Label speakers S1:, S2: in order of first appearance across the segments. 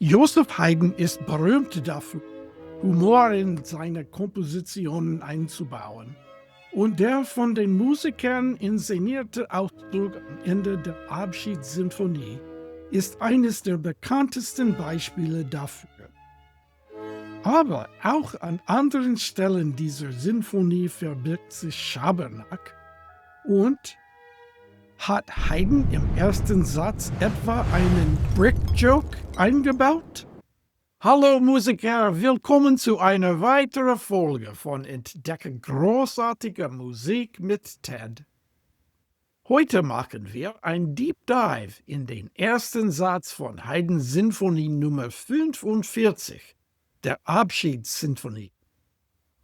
S1: Joseph Haydn ist berühmt dafür, Humor in seine Kompositionen einzubauen. Und der von den Musikern inszenierte Auszug am Ende der Abschiedssinfonie ist eines der bekanntesten Beispiele dafür. Aber auch an anderen Stellen dieser Sinfonie verbirgt sich Schabernack und hat Haydn im ersten Satz etwa einen Brick-Joke eingebaut? Hallo Musiker, willkommen zu einer weiteren Folge von Entdecke großartige Musik mit Ted. Heute machen wir ein Deep Dive in den ersten Satz von Haydns Sinfonie Nummer 45, der Abschiedssinfonie.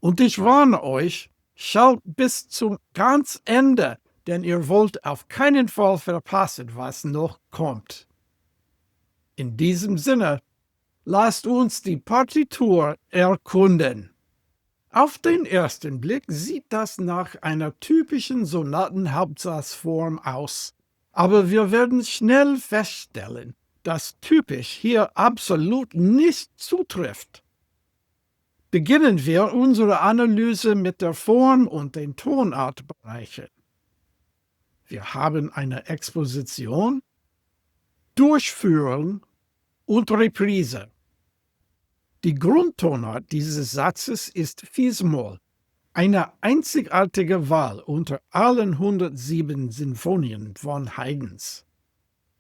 S1: Und ich warne euch, schaut bis zum ganz Ende, denn ihr wollt auf keinen Fall verpassen, was noch kommt. In diesem Sinne, lasst uns die Partitur erkunden. Auf den ersten Blick sieht das nach einer typischen Sonatenhauptsatzform aus, aber wir werden schnell feststellen, dass typisch hier absolut nicht zutrifft. Beginnen wir unsere Analyse mit der Form und den Tonartbereichen. Wir haben eine Exposition, Durchführung und Reprise. Die Grundtonart dieses Satzes ist Fis-Moll, eine einzigartige Wahl unter allen 107 Sinfonien von Haydns.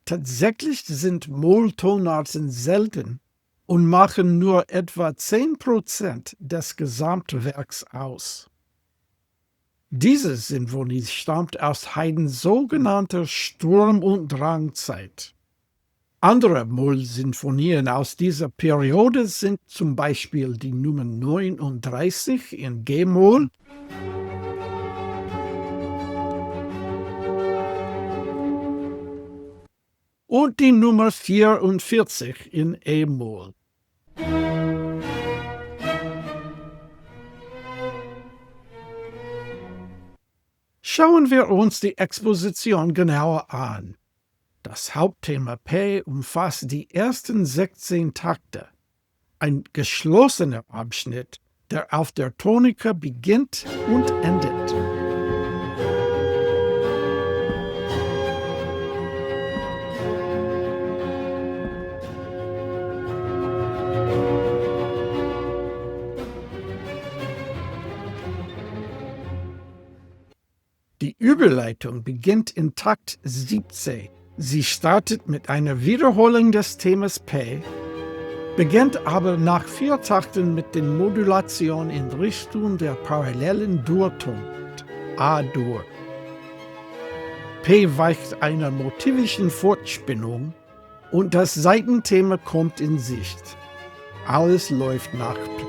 S1: Tatsächlich sind Molltonarten selten und machen nur etwa 10% des Gesamtwerks aus. Diese Sinfonie stammt aus Haydns sogenannter Sturm- und Drangzeit. Andere Moll-Sinfonien aus dieser Periode sind zum Beispiel die Nummer 39 in G-Moll und die Nummer 44 in E-Moll. Schauen wir uns die Exposition genauer an. Das Hauptthema P umfasst die ersten 16 Takte, ein geschlossener Abschnitt, der auf der Tonika beginnt und endet. Die Überleitung beginnt in Takt 17. Sie startet mit einer Wiederholung des Themas P, beginnt aber nach 4 Takten mit den Modulationen in Richtung der parallelen Dur-Tonart, A-Dur. P weicht einer motivischen Fortspinnung und das Saitenthema kommt in Sicht. Alles läuft nach Plan.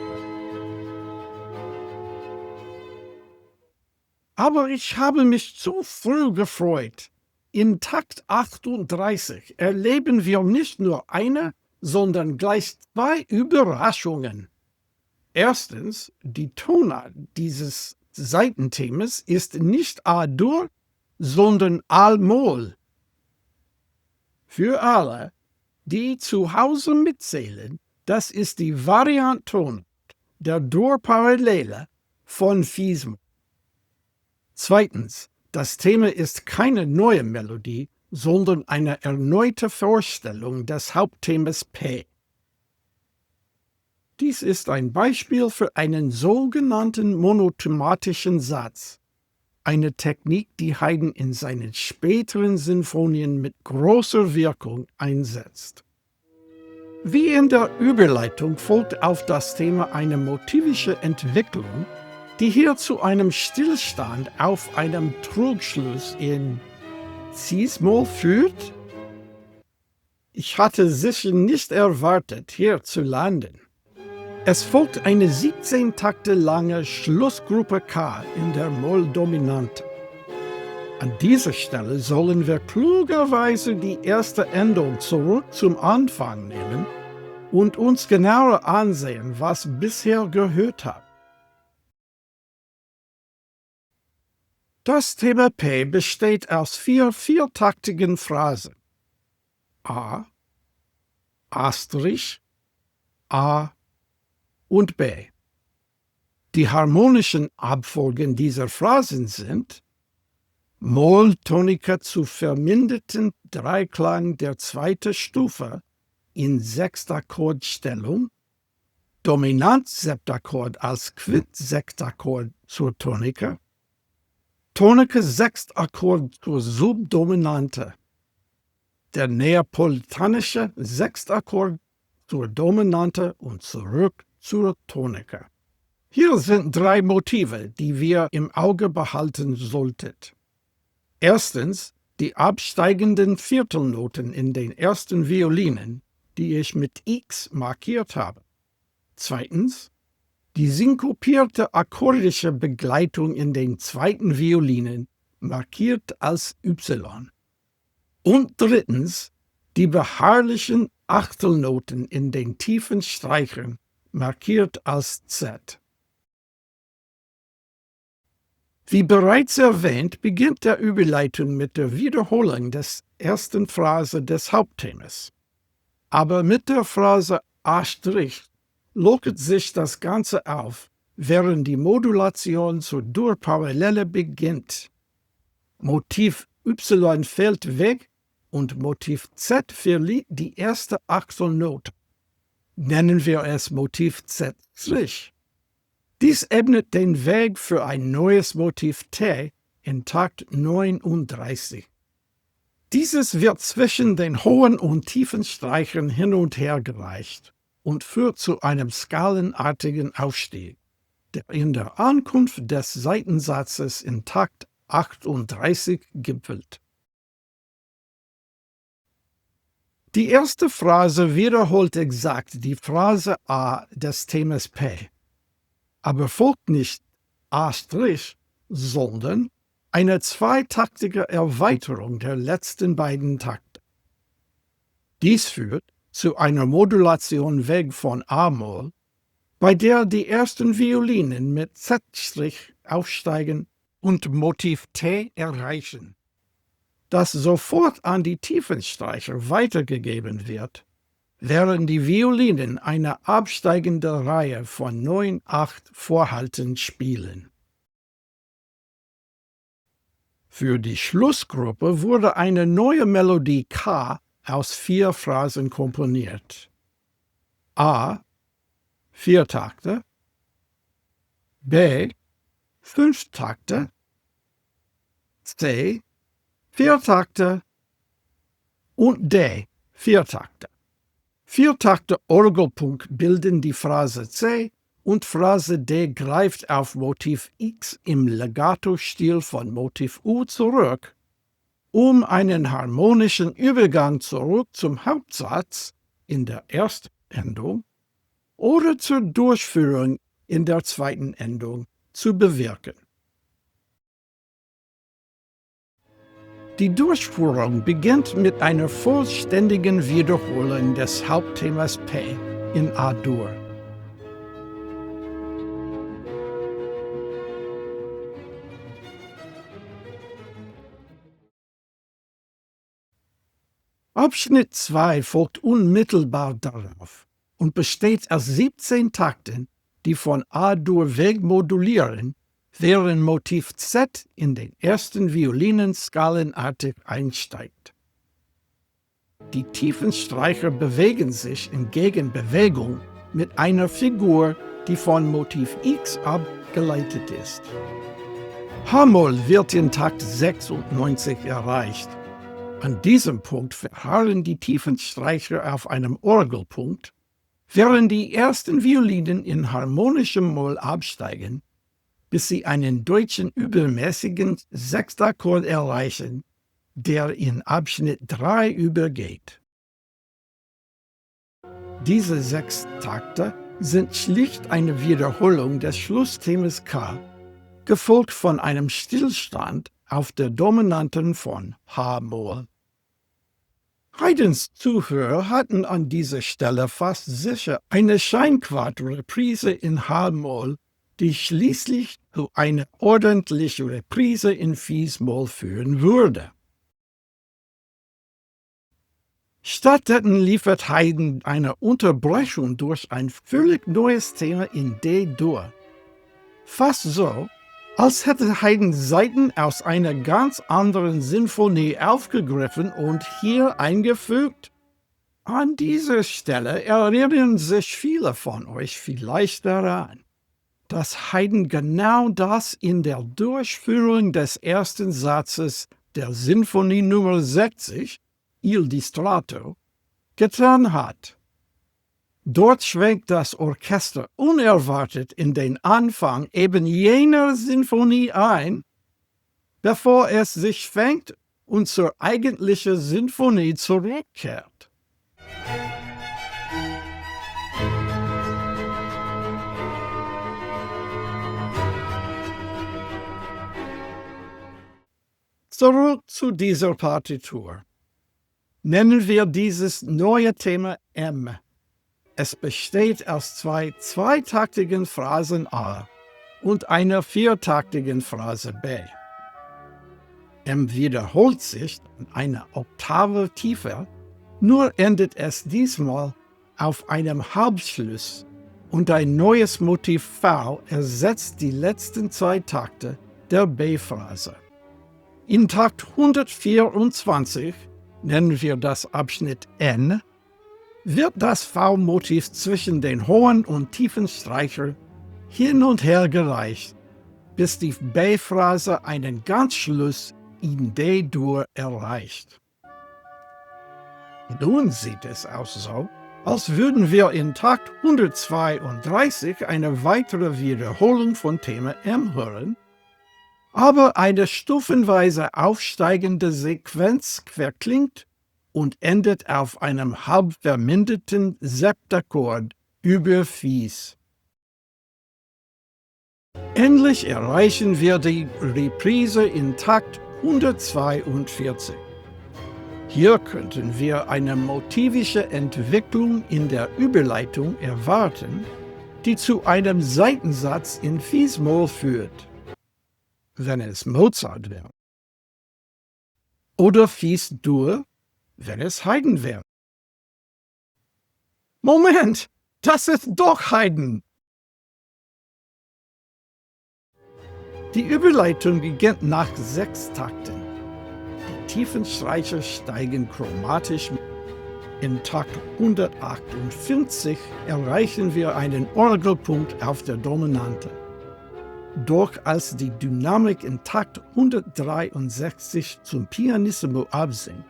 S1: Aber ich habe mich zu früh gefreut. In Takt 38 erleben wir nicht nur eine, sondern gleich 2 Überraschungen. Erstens, die Tonart dieses Saitenthemas ist nicht A-Dur, sondern Al-Moll. Für alle, die zu Hause mitzählen, das ist die Varianttonart der Dur-Parallele von Fis-Moll. Zweitens, das Thema ist keine neue Melodie, sondern eine erneute Vorstellung des Hauptthemas P. Dies ist ein Beispiel für einen sogenannten monothematischen Satz, eine Technik, die Haydn in seinen späteren Sinfonien mit großer Wirkung einsetzt. Wie in der Überleitung folgt auf das Thema eine motivische Entwicklung, die hier zu einem Stillstand auf einem Trugschluss in Cis-Moll führt? Ich hatte sicher nicht erwartet, hier zu landen. Es folgt eine 17 Takte lange Schlussgruppe K in der Moll-Dominante. An dieser Stelle sollen wir klugerweise die erste Endung zurück zum Anfang nehmen und uns genauer ansehen, was bisher gehört hat. Das Thema P besteht aus 4 viertaktigen Phrasen. A, A', A und B. Die harmonischen Abfolgen dieser Phrasen sind Molltonika zu verminderten Dreiklang der zweiten Stufe in Sechstakkordstellung, Dominant-Septakkord als Quint-Sechstakkord zur Tonika, Tonika-Sechstakkord zur Subdominante, der neapolitanische Sechstakkord zur Dominante und zurück zur Tonika. Hier sind 3 Motive, die wir im Auge behalten sollten. Erstens die absteigenden Viertelnoten in den ersten Violinen, die ich mit X markiert habe. Zweitens die synkopierte akkordische Begleitung in den zweiten Violinen, markiert als Y. Und drittens die beharrlichen Achtelnoten in den tiefen Streichern, markiert als Z. Wie bereits erwähnt, beginnt der Überleitung mit der Wiederholung des ersten Phrase des Hauptthemas. Aber mit der Phrase A' lockert sich das Ganze auf, während die Modulation zur Dur-Parallele beginnt. Motiv Y fällt weg und Motiv Z verliert die erste Achtelnote. Nennen wir es Motiv Z'. Dies ebnet den Weg für ein neues Motiv T in Takt 39. Dieses wird zwischen den hohen und tiefen Streichern hin und her gereicht und führt zu einem skalenartigen Aufstieg, der in der Ankunft des Seitensatzes in Takt 38 gipfelt. Die erste Phrase wiederholt exakt die Phrase A des Themas P, aber folgt nicht A', sondern eine zweitaktige Erweiterung der letzten beiden Takte. Dies führt zu einer Modulation weg von A-Moll, bei der die ersten Violinen mit Z' aufsteigen und Motiv T erreichen, das sofort an die Tiefenstreicher weitergegeben wird, während die Violinen eine absteigende Reihe von 9/8 Vorhalten spielen. Für die Schlussgruppe wurde eine neue Melodie K aus 4 Phrasen komponiert. A, 4 Takte, B, 5 Takte, C, 4 Takte und D, 4 Takte. 4 Takte Orgelpunkt bilden die Phrase C und Phrase D greift auf Motiv X im Legato-Stil von Motiv U zurück, um einen harmonischen Übergang zurück zum Hauptsatz in der ersten Endung oder zur Durchführung in der zweiten Endung zu bewirken. Die Durchführung beginnt mit einer vollständigen Wiederholung des Hauptthemas P in A-Dur. Abschnitt 2 folgt unmittelbar darauf und besteht aus 17 Takten, die von A-Dur weg modulieren, während Motiv Z in den ersten Violinen skalenartig einsteigt. Die tiefen Streicher bewegen sich in Gegenbewegung mit einer Figur, die von Motiv X abgeleitet ist. H-Moll wird in Takt 96 erreicht. An diesem Punkt verharren die tiefen Streicher auf einem Orgelpunkt, während die ersten Violinen in harmonischem Moll absteigen, bis sie einen deutschen übermäßigen Sechstakkord erreichen, der in Abschnitt 3 übergeht. Diese 6 Takte sind schlicht eine Wiederholung des Schlussthemas K, gefolgt von einem Stillstand auf der Dominanten von H-Moll. Haydns Zuhörer hatten an dieser Stelle fast sicher eine Scheinquart-Reprise in H-Moll, die schließlich zu einer ordentlichen Reprise in Fis-Moll führen würde. Stattdessen liefert Haydn eine Unterbrechung durch ein völlig neues Thema in D-Dur. Fast so, als hätte Haydn Seiten aus einer ganz anderen Sinfonie aufgegriffen und hier eingefügt. An dieser Stelle erinnern sich viele von euch vielleicht daran, dass Haydn genau das in der Durchführung des ersten Satzes der Sinfonie Nummer 60, Il Distratto, getan hat. Dort schwenkt das Orchester unerwartet in den Anfang eben jener Sinfonie ein, bevor es sich fängt und zur eigentlichen Sinfonie zurückkehrt. Zurück zu dieser Partitur. Nennen wir dieses neue Thema M. Es besteht aus zwei zweitaktigen Phrasen A und einer viertaktigen Phrase B. M wiederholt sich eine Oktave tiefer, nur endet es diesmal auf einem Halbschluss und ein neues Motiv V ersetzt die letzten zwei Takte der B-Phrase. In Takt 124, nennen wir das Abschnitt N, wird das V-Motiv zwischen den hohen und tiefen Streichern hin und her gereicht, bis die B-Phrase einen Ganzschluss in D-Dur erreicht. Nun sieht es aus so, als würden wir in Takt 132 eine weitere Wiederholung von Thema M hören, aber eine stufenweise aufsteigende Sequenz verklingt und endet auf einem halb verminderten Septakkord über Fis. Endlich erreichen wir die Reprise in Takt 142. Hier könnten wir eine motivische Entwicklung in der Überleitung erwarten, die zu einem Seitensatz in Fis-Moll führt, wenn es Mozart wäre. Oder Fis-Dur, wenn es Haydn wäre. Moment, das ist doch Haydn! Die Überleitung beginnt nach 6 Takten. Die tiefen Streicher steigen chromatisch. In Takt 158 erreichen wir einen Orgelpunkt auf der Dominante. Doch als die Dynamik in Takt 163 zum Pianissimo absinkt,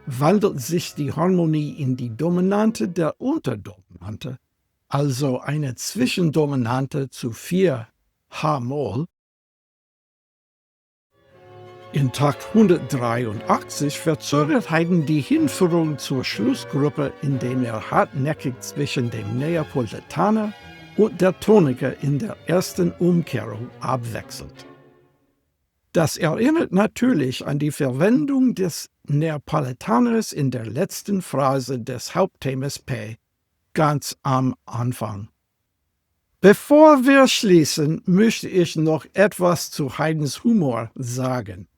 S1: wandelt sich die Harmonie in die Dominante der Unterdominante, also eine Zwischendominante zu 4 H-Moll. In Takt 183 verzögert Haydn die Hinführung zur Schlussgruppe, indem er hartnäckig zwischen dem Neapolitaner und der Tonika in der ersten Umkehrung abwechselt. Das erinnert natürlich an die Verwendung des Neapolitaners in der letzten Phrase des Hauptthemas P, ganz am Anfang. Bevor wir schließen, möchte ich noch etwas zu Haydns Humor sagen.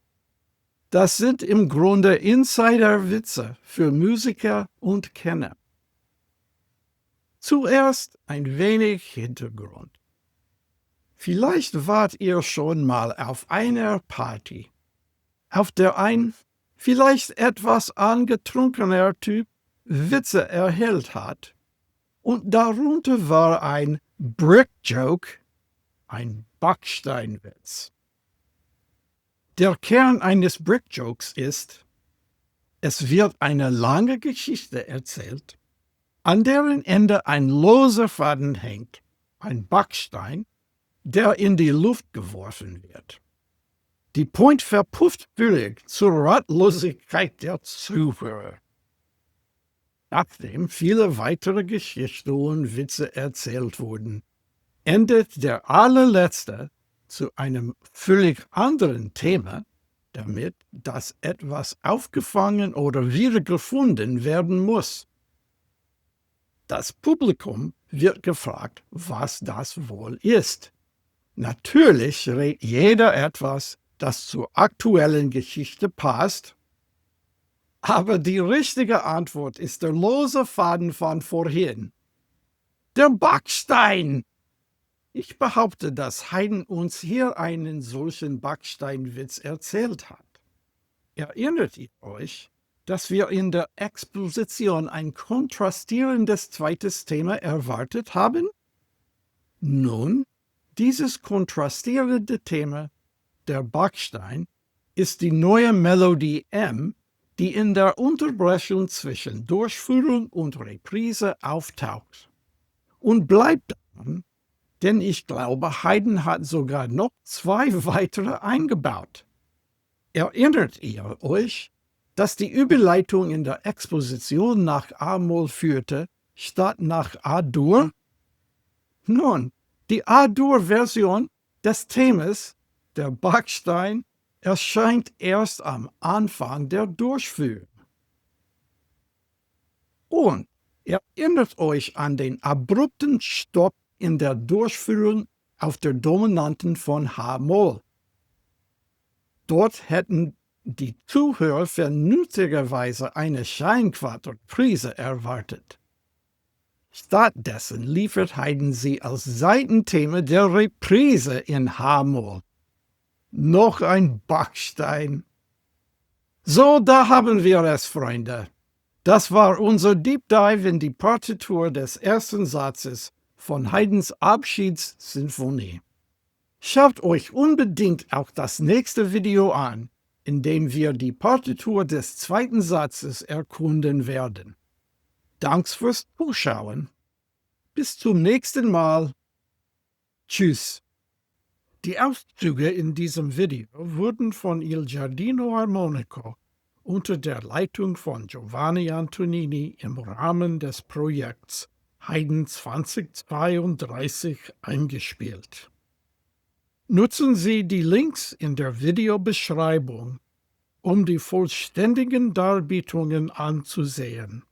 S1: Das sind im Grunde Insider-Witze für Musiker und Kenner. Zuerst ein wenig Hintergrund. Vielleicht wart ihr schon mal auf einer Party, auf der ein vielleicht etwas angetrunkener Typ Witze erzählt hat. Und darunter war ein Brick-Joke, ein Backsteinwitz. Der Kern eines Brick-Jokes ist, es wird eine lange Geschichte erzählt, an deren Ende ein loser Faden hängt, ein Backstein, der in die Luft geworfen wird. Die Point verpufft völlig zur Ratlosigkeit der Zuhörer. Nachdem viele weitere Geschichten und Witze erzählt wurden, endet der allerletzte zu einem völlig anderen Thema, damit, dass etwas aufgefangen oder wiedergefunden werden muss. Das Publikum wird gefragt, was das wohl ist. Natürlich rät jeder etwas, das zur aktuellen Geschichte passt, Aber die richtige Antwort ist der lose Faden von vorhin. Der Backstein! Ich behaupte, dass Haydn uns hier einen solchen Backsteinwitz erzählt hat. Erinnert ihr euch, dass wir in der Exposition ein kontrastierendes zweites Thema erwartet haben? Nun, dieses kontrastierende Thema, der Backstein, ist die neue Melodie M, die in der Unterbrechung zwischen Durchführung und Reprise auftaucht. Und bleibt dran, denn ich glaube, Haydn hat sogar noch 2 weitere eingebaut. Erinnert ihr euch, dass die Überleitung in der Exposition nach A-Moll führte, statt nach A-Dur? Nun, die A-Dur-Version des Themas, der Backstein, erscheint erst am Anfang der Durchführung. Und erinnert euch an den abrupten Stopp in der Durchführung auf der Dominanten von H-Moll. Dort hätten die Zuhörer vernünftigerweise eine Scheinquartett-Prise erwartet. Stattdessen liefert Haydn sie als Seitenthema der Reprise in H-Moll. Noch ein Backstein. So, da haben wir es, Freunde. Das war unser Deep Dive in die Partitur des ersten Satzes von Haydns Abschiedssinfonie. Schaut euch unbedingt auch das nächste Video an, in dem wir die Partitur des zweiten Satzes erkunden werden. Danke fürs Zuschauen. Bis zum nächsten Mal. Tschüss. Die Auszüge in diesem Video wurden von Il Giardino Armonico unter der Leitung von Giovanni Antonini im Rahmen des Projekts Haydn 2032 eingespielt. Nutzen Sie die Links in der Videobeschreibung, um die vollständigen Darbietungen anzusehen.